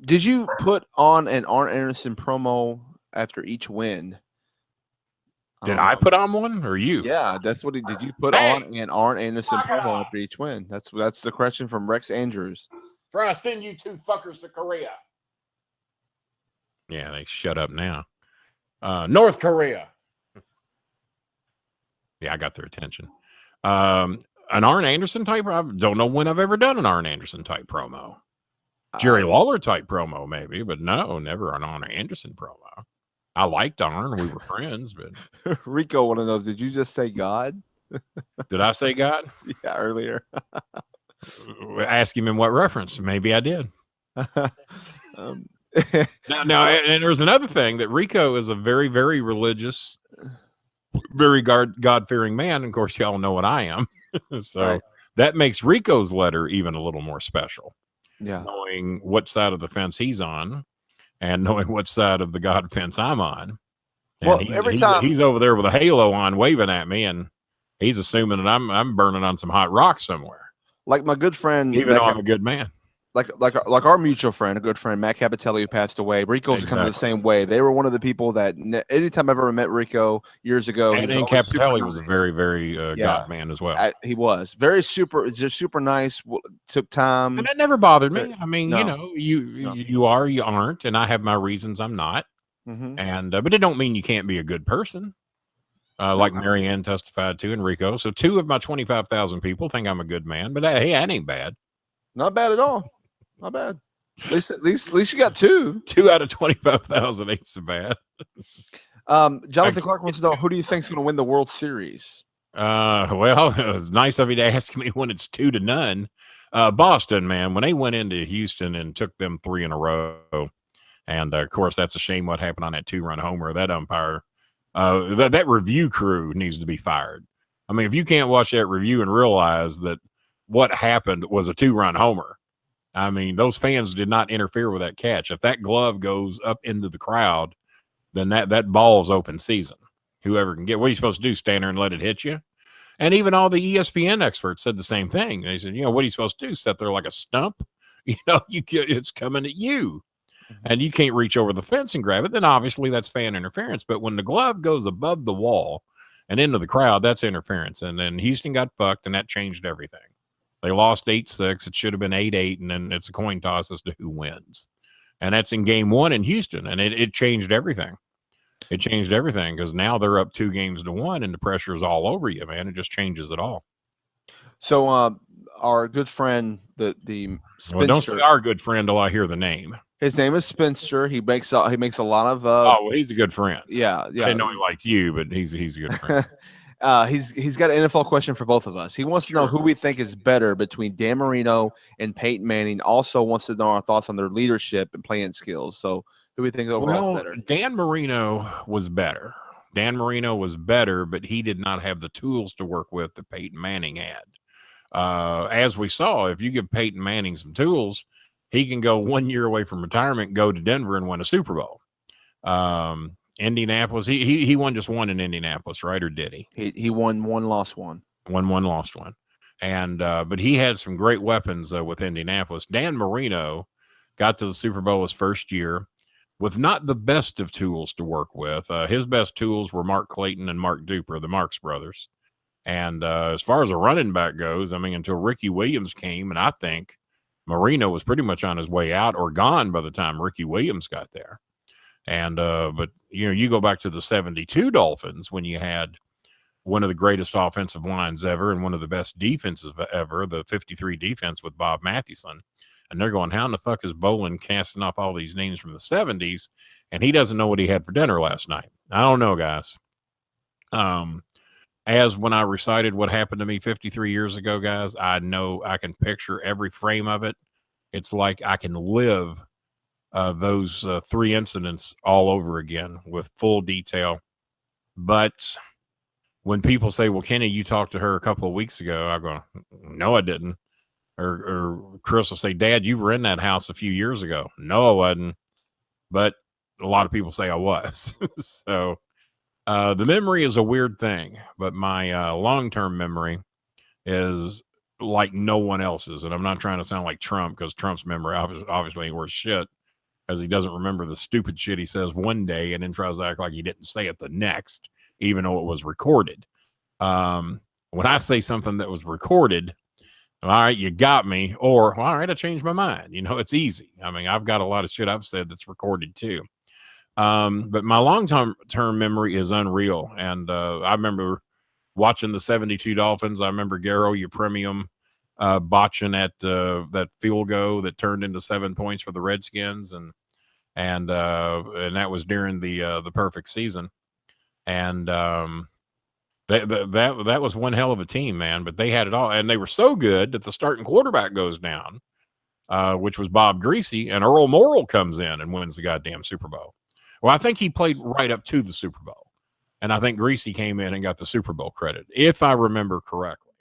Did you put on an Arn Anderson promo after each win? I Did don't I know. put on one or you? Yeah, that's what he did. You put on Hey, an Arn Anderson fuck promo off. after each win. That's the question from Rex Andrews. Before I send you two fuckers to Korea. Yeah, they shut up now. North Korea. Yeah, I got their attention. An Arn Anderson type. I don't know when I've ever done an Arn Anderson type promo. Jerry Lawler type promo, maybe, but no, never an Arn Anderson promo. I liked Arn. We were friends, but Rico, one of those. Did you just say God? did I say God? Yeah, earlier. Ask him in what reference. Maybe I did. um, Now, and there's another thing that Rico is a very, very religious, very God-fearing man. And of course, y'all know what I am. So right. that makes Rico's letter even a little more special. Yeah. Knowing what side of the fence he's on and knowing what side of the God fence I'm on. And Well, every time, he's over there with a halo on waving at me, and he's assuming that I'm burning on some hot rocks somewhere, like my good friend, even though I'm a good man. like our mutual friend, a good friend, Matt Capitelli, who passed away. Rico's kind of the same way. They were one of the people that anytime I ever met Rico years ago, he was And always super Capitelli nice. was a very, very God man as well. He was very just super nice. Took time, and that never bothered me. I mean, no, you are, you aren't, and I have my reasons I'm not. Mm-hmm. And but it don't mean you can't be a good person. Like Marianne testified to Enrico. So 2 of my 25,000 people think I'm a good man, but hey, that ain't bad. Not bad at all. Not bad. At least you got 2. 2 out of 25,000 ain't so bad. Jonathan Clark wants to know, who do you think's going to win the World Series? Well, it was nice of you to ask me when it's 2-0. Boston, man, when they went into Houston and took them 3 in a row, and of course that's a shame what happened on that 2-run homer. That umpire, that review crew needs to be fired. I mean, if you can't watch that review and realize that what happened was a 2-run homer, I mean, those fans did not interfere with that catch. If that glove goes up into the crowd, then that ball's open season. Whoever can get, what are you supposed to do? Stand there and let it hit you? And even all the ESPN experts said the same thing. They said, what are you supposed to do? Sit there like a stump? It's coming at you. And you can't reach over the fence and grab it. Then obviously that's fan interference. But when the glove goes above the wall and into the crowd, that's interference. And then Houston got fucked, and that changed everything. They lost 8-6. It should have been 8-8, and then it's a coin toss as to who wins. And that's in game 1 in Houston, and it changed everything. It changed everything because now they're up 2-1, and the pressure is all over you, man. It just changes it all. So, our good friend, the Spinster. Well, don't say our good friend till I hear the name. His name is Spinster. He makes a lot of. Well, he's a good friend. Yeah. I didn't know he liked you, but he's a good friend. He's got an NFL question for both of us. He wants to know who we think is better between Dan Marino and Peyton Manning. Also wants to know our thoughts on their leadership and playing skills. So, who we think overall is better? Dan Marino was better. Dan Marino was better, but he did not have the tools to work with that Peyton Manning had. As we saw, if you give Peyton Manning some tools, he can go 1 year away from retirement, go to Denver and win a Super Bowl. Indianapolis, he won just one in Indianapolis, right? Or did he? He won one, lost one. Won one, lost one. And but he had some great weapons with Indianapolis. Dan Marino got to the Super Bowl his first year with not the best of tools to work with. His best tools were Mark Clayton and Mark Duper, the Marx brothers. And as far as a running back goes, I mean, until Ricky Williams came, and I think Marino was pretty much on his way out or gone by the time Ricky Williams got there. And but you go back to the 72 Dolphins when you had one of the greatest offensive lines ever and one of the best defenses ever, the 53 defense with Bob Mathewson. And they're going, how in the fuck is Bolin casting off all these names from the 70s? And he doesn't know what he had for dinner last night. I don't know, guys. As when I recited what happened to me 53 years ago, guys, I know I can picture every frame of it. It's like I can live those 3 incidents all over again with full detail. But when people say, well, Kenny, you talked to her a couple of weeks ago, I go, no, I didn't. Or Chris will say, Dad, you were in that house a few years ago. No, I wasn't. But a lot of people say I was. So the memory is a weird thing, but my long-term memory is like no one else's. And I'm not trying to sound like Trump, because Trump's memory obviously ain't worth shit, as he doesn't remember the stupid shit he says one day and then tries to act like he didn't say it the next, even though it was recorded. When I say something that was recorded, all right, you got me, or all right, I changed my mind. It's easy. I mean, I've got a lot of shit I've said that's recorded too. But my long-term memory is unreal. And I remember watching the 72 Dolphins. I remember Garo Upremium botching at that field goal that turned into 7 points for the Redskins, and that was during the perfect season. And that was one hell of a team, man. But they had it all, and they were so good that the starting quarterback goes down, which was Bob Greasy, and Earl Morrall comes in and wins the goddamn Super Bowl. Well, I think he played right up to the Super Bowl, and I think Greasy came in and got the Super Bowl credit, if I remember correctly.